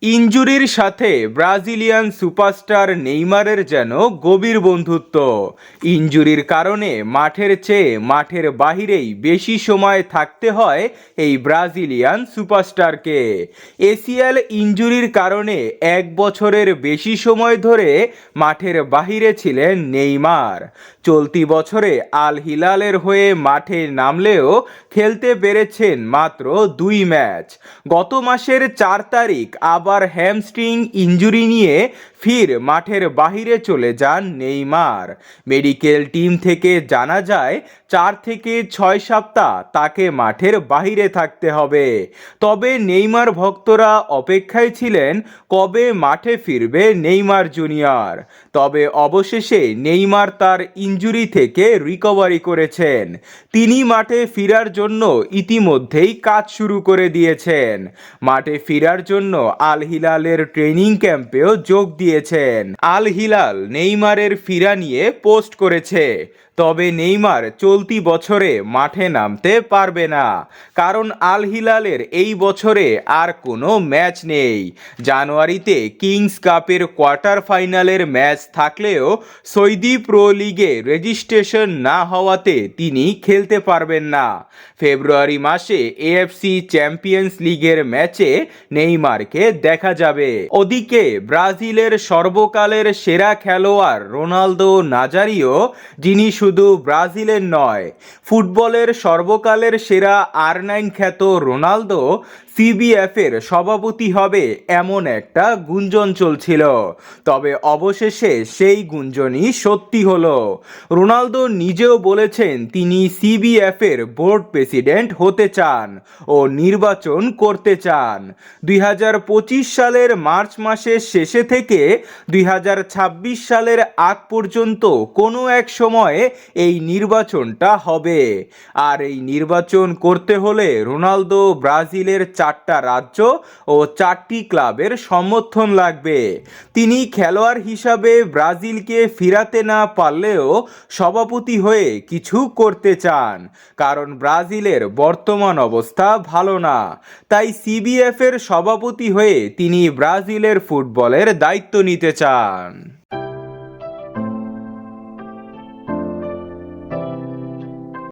ইনজুরির সাথে Brazilian superstar নেইমারের যেন গভীর বন্ধুত্ব। ইনজুরির কারণে মাঠের চেয়ে মাঠের বাহিরেই বেশি সময় থাকতে হয় এই ব্রাজিলিয়ান সুপারস্টারকে। এসিএল ইনজুরির কারণে 1 বছরের বেশি সময় ধরে মাঠের বাহিরে ছিলেন নেইমার। চলতি বছরে আল হিলালের হয়ে মাঠে নামলেও খেলতে পেরেছেন মাত্র 2 ম্যাচ। গত মাসের 4 তারিখ আবার হ্যামস্ট্রিং ইনজুরি নিয়ে ফির মাঠের বাহিরে চলে যান নেইমার। মেডিকেল টিম থেকে জানা যায় 4 থেকে 6 সপ্তাহ তাকে মাঠের বাহিরে থাকতে হবে। তবে নেইমার ভক্তরা অপেক্ষায় ছিলেন কবে মাঠে ফিরবে নেইমার জুনিয়র। তবে অবশেষে নেইমার তার ইনজুরি থেকে রিকভারি করেছেন। তিনি মাঠে ফেরার জন্য ইতিমধ্যেই কাজ শুরু করে দিয়েছেন। মাঠে ফেরার জন্য আল হিলালের ট্রেনিং ক্যাম্পেও যোগ দিয়েছেন। আল হিলাল নেইমারের ফিরা নিয়ে পোস্ট করেছে, তবে নেইমার চলতি বছরে মাঠে নামতে পারবে না, কারণ আল হিলালের এই বছরে আর কোনো ম্যাচ নেই। জানুয়ারিতে কিংস কাপের কোয়ার্টার ফাইনালের ম্যাচ থাকলেও সৌদি প্রো লিগে রেজিস্ট্রেশন না হওয়াতে তিনি খেলতে পারবেন না। ফেব্রুয়ারি মাসে এএফসি চ্যাম্পিয়ন্স লিগের ম্যাচে নেইমারকে দেখা যাবে। ওদিকে ব্রাজিলের সর্বকালের সেরা খেলোয়াড় রোনালদো নাজারিও, যিনি শুধু ব্রাজিলের নয় ফুটবলের সর্বকালের সেরা R9 খ্যাত রোনালদো সিবিএফ এর সভাপতি হবে এমন একটা গুঞ্জন চলছিল। তবে অবশেষে সেই গুঞ্জনই সত্যি হলো। রোনালদো নিজেও বলেছেন তিনি সিবিএফ এর বোর্ড প্রেসিডেন্ট হতে চান ও নির্বাচন করতে চান। 2025 সালের মার্চ মাসের শেষে থেকে 2026 সালের আগ পর্যন্ত কোনো এক সময়ে এই নির্বাচনটা হবে। আর এই নির্বাচন করতে হলে রোনালদো ব্রাজিলের 4টা রাজ্য ও 4টি ক্লাবের সমর্থন লাগবে। তিনি খেলোয়াড় হিসাবে ব্রাজিলকে ফিরাতে না পারলেও সভাপতি হয়ে কিছু করতে চান, কারণ ব্রাজিলের বর্তমান অবস্থা ভালো না। তাই সিবিএফ এর সভাপতি হয়ে তিনি ব্রাজিলের ফুটবলের দায়িত্ব নিতে চান।